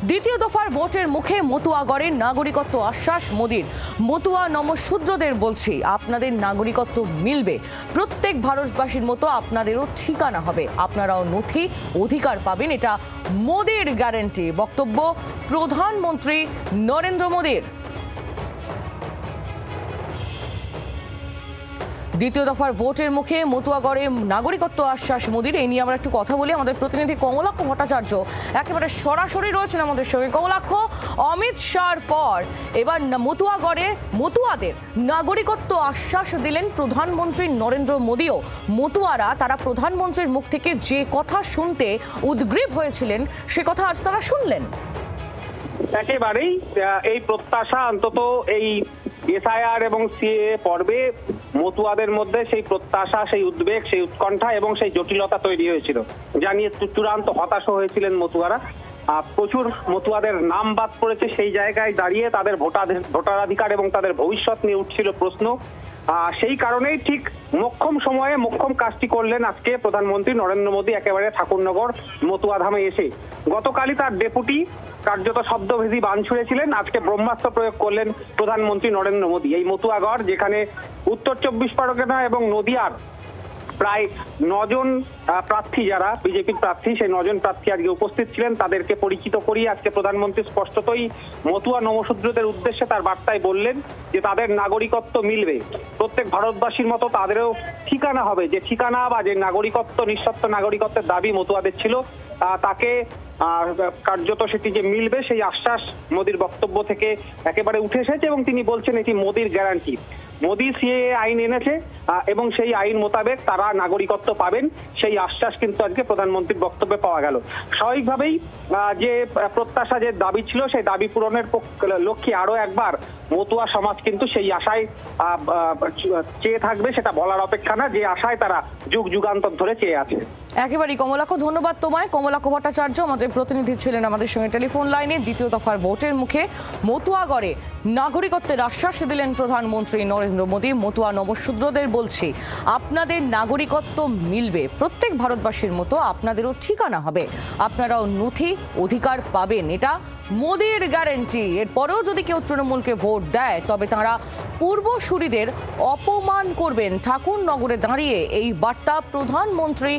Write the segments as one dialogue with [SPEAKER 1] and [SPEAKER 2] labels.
[SPEAKER 1] দ্বিতীয় দফার ভোটের মুখে মতুয়াগড়ের নাগরিকত্ব আশ্বাস মোদির। মতুয়া নমশূদ্রদের বলছি, আপনাদের নাগরিকত্ব মিলবে। প্রত্যেক ভারতবাসীর মতো আপনাদেরও ঠিকানা হবে, আপনারাও নথি অধিকার পাবেন, এটা মোদির গ্যারান্টি। বক্তব্য প্রধানমন্ত্রী নরেন্দ্র মোদির। দ্বিতীয় দফার ভোটের মুখে মতুয়াগড়ে নাগরিকত্ব আশ্বাস মোদির। এই নিয়ে আমরা একটু কথা বলি। আমাদের প্রতিনিধি কমলাক্ষ ভট্টাচার্য একেবারে সরাসরি রয়েছেন আমাদের সঙ্গে। কমলাক্ষ, অমিত শাহর পর এবার মতুয়াগড়ে মতুয়াদের নাগরিকত্ব আশ্বাস দিলেন প্রধানমন্ত্রী নরেন্দ্র মোদিও। মতুয়ারা তারা প্রধানমন্ত্রীর মুখ থেকে যে কথা শুনতে উদ্গ্রীব হয়েছিলেন সে কথা আজ তারা শুনলেন।
[SPEAKER 2] একেবারেই এই প্রত্যাশা, অন্তত এই এসআইআর এবং সিএএ পর্বে মতুয়াদের মধ্যে সেই প্রত্যাশা, সেই উদ্বেগ, সেই উৎকণ্ঠা এবং সেই জটিলতা তৈরি হয়েছিল, যা নিয়ে চূড়ান্ত হতাশ হয়েছিলেন মতুয়ারা। প্রচুর মতুয়াদের নাম বাদ পড়েছে। সেই জায়গায় দাঁড়িয়ে তাদের ভোটাধিকার এবং তাদের ভবিষ্যৎ নিয়ে উঠছিল প্রশ্ন। সেই কারণেই ঠিক মোক্ষম সময়ে মোক্ষম কাজটি করলেন আজকে প্রধানমন্ত্রী নরেন্দ্র মোদী একেবারে ঠাকুরনগর মতুয়াধামে এসে। গতকালই তার ডেপুটি কার্যত শব্দভেদী বান ছুঁড়েছিলেন, আজকে ব্রহ্মাস্ত্র প্রয়োগ করলেন প্রধানমন্ত্রী নরেন্দ্র মোদী। এই মতুয়াগড়, যেখানে উত্তর 24 পরগনা এবং নদিয়ার প্রায় 9 জন প্রার্থী, যারা বিজেপির প্রার্থী, সেই 9 জন প্রার্থী আজকে উপস্থিত ছিলেন। তাদেরকে পরিচিত করিয়ে আজকে প্রধানমন্ত্রী স্পষ্টতই মতুয়া নমশূদ্রদের উদ্দেশ্যে তার বার্তায় বললেন যে তাদের নাগরিকত্ব মিলবে। প্রত্যেক ভারতবাসীর মতো তাদেরও ঠিকানা হবে। যে ঠিকানা বা যে নাগরিকত্ব, নিঃশর্ত নাগরিকত্বের দাবি মতুয়াদের ছিল, তাকে কার্যত সেটি যে মিলবে সেই আশ্বাস মোদির বক্তব্য থেকে একেবারে উঠে এসেছে। এবং তিনি বলছেন এটি মোদির গ্যারান্টি। মোদি সিএএ আইন এনেছে এবং সেই আইন মোতাবেক তারা নাগরিকত্ব পাবেন, সেই আশ্বাস কিন্তু আজকে প্রধানমন্ত্রীর বক্তব্যে পাওয়া গেল। স্বাভাবিকভাবেই যে প্রত্যাশা, যে দাবি ছিল, সেই দাবি পূরণের লক্ষ্যে আরো একবার মতুয়া সমাজ কিন্তু সেই আশায় চেয়ে থাকবে। সেটা বলার অপেক্ষা না, যে আশায় তারা যুগ যুগান্তর ধরে চেয়ে আছে।
[SPEAKER 1] একেবারেই কমলাক্ষ, ধন্যবাদ তোমায়। কমলাক্ষ ভট্টাচার্য আমাদের প্রতিনিধি ছিলেন আমাদের সঙ্গে টেলিফোন লাইনে। দ্বিতীয় দফার ভোটের মুখে মতুয়াগড়ে নাগরিকত্বের আশ্বাস দিলেন প্রধানমন্ত্রী নরেন্দ্র মোদী। মতুয়া নমশূদ্রদের বলছি, আপনাদের নাগরিকত্ব মিলবে। প্রত্যেক ভারতবাসীর মতো আপনাদেরও ঠিকানা হবে, আপনারাও নথি অধিকার পাবেন, এটা মোদির গ্যারান্টি। এরপরেও যদি কেউ তৃণমূলকে ভোট দেয় তবে তাঁরা পূর্বসূরিদের অপমান করবেন। ঠাকুরনগরে দাঁড়িয়ে এই বার্তা প্রধানমন্ত্রী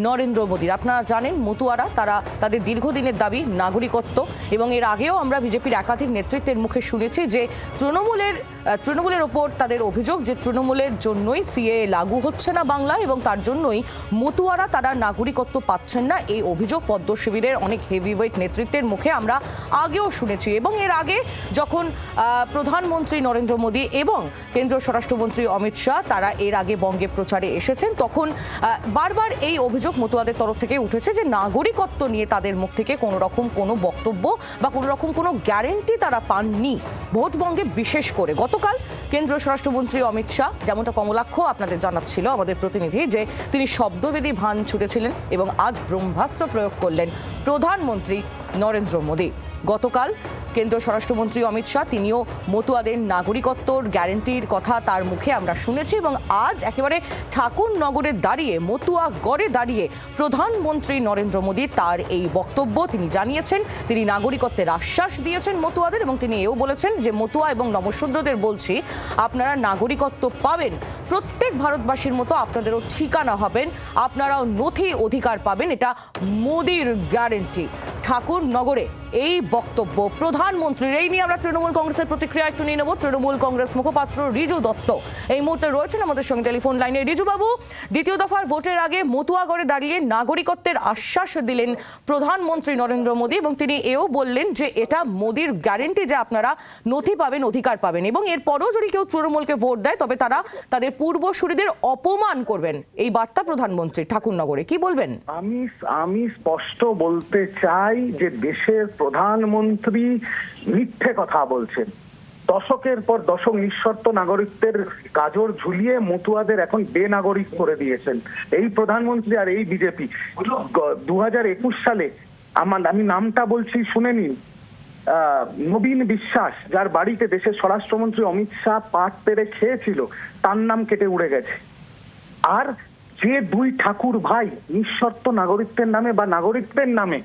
[SPEAKER 1] নরেন্দ্র মোদীর। আপনারা জানেন মতুয়ারা তারা তাদের দীর্ঘদিনের দাবি নাগরিকত্ব, এবং এর আগেও আমরা বিজেপির একাধিক নেতৃত্বের মুখে শুনেছি যে তৃণমূলের ওপর তাদের অভিযোগ যে তৃণমূলের জন্যই সিএএ লাগু হচ্ছে না বাংলায়, এবং তার জন্যই মতুয়ারা তারা নাগরিকত্ব পাচ্ছেন না। এই অভিযোগ পদ্ম শিবিরের অনেক হেভিওয়েট নেতৃত্বের মুখে আমরা আগেও শুনেছি। এবং এর আগে যখন প্রধানমন্ত্রী নরেন্দ্র মোদী এবং কেন্দ্রীয় স্বরাষ্ট্রমন্ত্রী অমিত শাহ তারা এর আগে বঙ্গে প্রচারে এসেছেন, তখন বারবার এই অভিযোগ মতুয়াদের তরফ থেকে উঠেছে যে নাগরিকত্ব নিয়ে তাদের মুখ থেকে কোনো রকম কোনো বক্তব্য বা কোনো রকম কোনো গ্যারেন্টি তারা পাননি, ভোট বঙ্গে বিশেষ করে। গতকাল কেন্দ্রীয় স্বরাষ্ট্রমন্ত্রী অমিত শাহ, যেমনটা কমলাক্ষ আপনাদের জানাচ্ছিল আমাদের প্রতিনিধি, যে তিনি শব্দভেদী ভান ছুটেছিলেন এবং আজ ব্রহ্মাস্ত্র প্রয়োগ করলেন প্রধানমন্ত্রী নরেন্দ্র মোদী। গতকাল কেন্দ্রীয় স্বরাষ্ট্রমন্ত্রী অমিত শাহ তিনিও মতুয়াদের নাগরিকত্বর গ্যারান্টির কথা তার মুখে আমরা শুনেছি, এবং আজ একেবারে ঠাকুরনগরে দাঁড়িয়ে মতুয়াগড়ে দাঁড়িয়ে প্রধানমন্ত্রী নরেন্দ্র মোদী তার এই বক্তব্য তিনি জানিয়েছেন। তিনি নাগরিকত্বের আশ্বাস দিয়েছেন মতুয়াদের, এবং তিনি এও বলেছেন যে মতুয়া এবং নমশূদ্রদের বলছি, আপনারা নাগরিকত্ব পাবেন। প্রত্যেক ভারতবাসীর মতো আপনাদেরও ঠিকানা হবেন, আপনারাও নথি অধিকার পাবেন, এটা মোদির গ্যারান্টি। ঠাকুরনগরে এই বক্তব্য প্রধানমন্ত্রীর। এই নিয়ে আমরা তৃণমূল কংগ্রেসের প্রতিক্রিয়া একটু নিয়ে নেব। তৃণমূল কংগ্রেস মুখপাত্র রিজু দত্ত এই মুহূর্তে রয়েছেন আমাদের সঙ্গে টেলিফোন লাইনে। রিজু বাবু, দ্বিতীয় দফার ভোটের আগে মতুয়াগড়ে দাঁড়িয়ে নাগরিকত্বের আশ্বাস দিলেন প্রধানমন্ত্রী নরেন্দ্র মোদী, এবং তিনি এও বললেন যে এটা মোদির গ্যারান্টি যে আপনারা নথি পাবেন, অধিকার পাবেন, এবং এরপরেও যদি কেউ তৃণমূলকে ভোট দেয় তবে তারা তাদের পূর্বসূরিদের অপমান করবেন। এই বার্তা প্রধানমন্ত্রী ঠাকুরনগরে, কি বলবেন?
[SPEAKER 3] আমি স্পষ্ট বলতে চাই যে দেশের প্রধানমন্ত্রী মিথ্যে কথা বলছেন। দশকের পর দশক নিঃশর্ত নাগরিকত্বের গাজর ঝুলিয়ে মতুয়াদের এখন বেনাগরিক করে দিয়েছেন এই প্রধানমন্ত্রী আর এই বিজেপি। 2021 সালে আমি নামটা বলছি, শুনে নিন, নবীন বিশ্বাস, যার বাড়িতে দেশের স্বরাষ্ট্রমন্ত্রী অমিত শাহ পাট পেরে খেয়েছিল, তার নাম কেটে উড়ে গেছে। আর যে দুই ঠাকুর ভাই নিঃশর্ত নাগরিকত্বের নামে বা নাগরিকত্বের নামে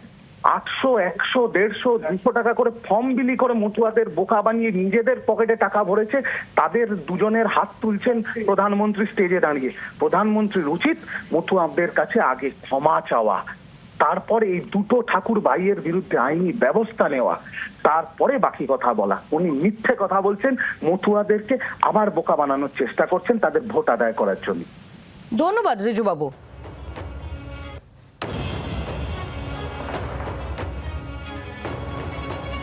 [SPEAKER 3] 800, 100, 150, 200 টাকা করে ফর্ম বিলি করে মতুয়াদের বোকা বানিয়ে নিজেদের পকেটে টাকা ভরেছে। তাদের দুজনের হাত তুলছেন প্রধানমন্ত্রী স্টেজে দাঁড়িয়ে। প্রধানমন্ত্রীর উচিত মতুয়াদের কাছে আগে ক্ষমা চাওয়া, তারপরে এই দুটো ঠাকুর ভাইয়ের বিরুদ্ধে আইনি ব্যবস্থা নেওয়া, তারপরে বাকি কথা বলা। উনি মিথ্যে কথা বলছেন, মতুয়াদেরকে আবার বোকা বানানোর চেষ্টা করছেন তাদের ভোট আদায় করার জন্য।
[SPEAKER 1] ধন্যবাদ রিজুবাবু।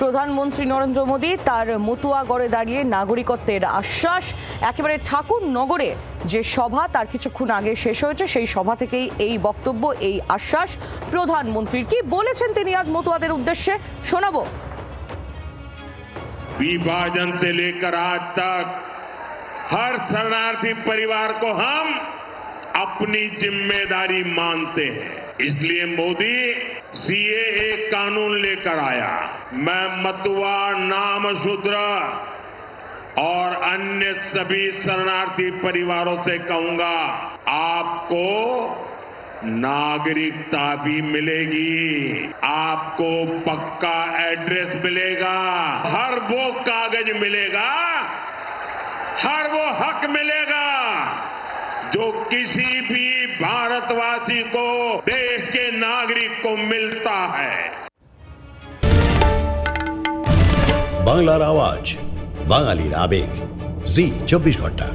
[SPEAKER 1] প্রধানমন্ত্রী নরেন্দ্র মোদী তার মতুয়াগড়ে দাঁড়িয়ে নাগরিকত্বের আশ্বাস। একেবারে ঠাকুরনগরে যে সভা তার কিছুক্ষণ আগে শেষ হয়েছে, সেই সভা থেকেই এই বক্তব্য, এই আশ্বাস প্রধানমন্ত্রীর। কি বলেছেন তিনি আজ মতুয়াদের উদ্দেশ্যে শোনাবো।
[SPEAKER 4] विभाजन से लेकर आज तक हर शरणार्थी परिवार को हम अपनी जिम्मेदारी मानते हैं, इसलिए मोदी सीएए कानून लेकर आया। मैं मतुआ, नामशूद्र और अन्य सभी शरणार्थी परिवारों से कहूंगा, आपको नागरिकता भी मिलेगी, आपको पक्का एड्रेस मिलेगा, हर वो कागज मिलेगा, हर वो हक मिलेगा जो किसी भी भारतवासी को, देश के नागरिक को मिलता है।
[SPEAKER 5] বাংলার আওয়াজ, বাঙালির আবেগ, জি 24 ঘন্টা।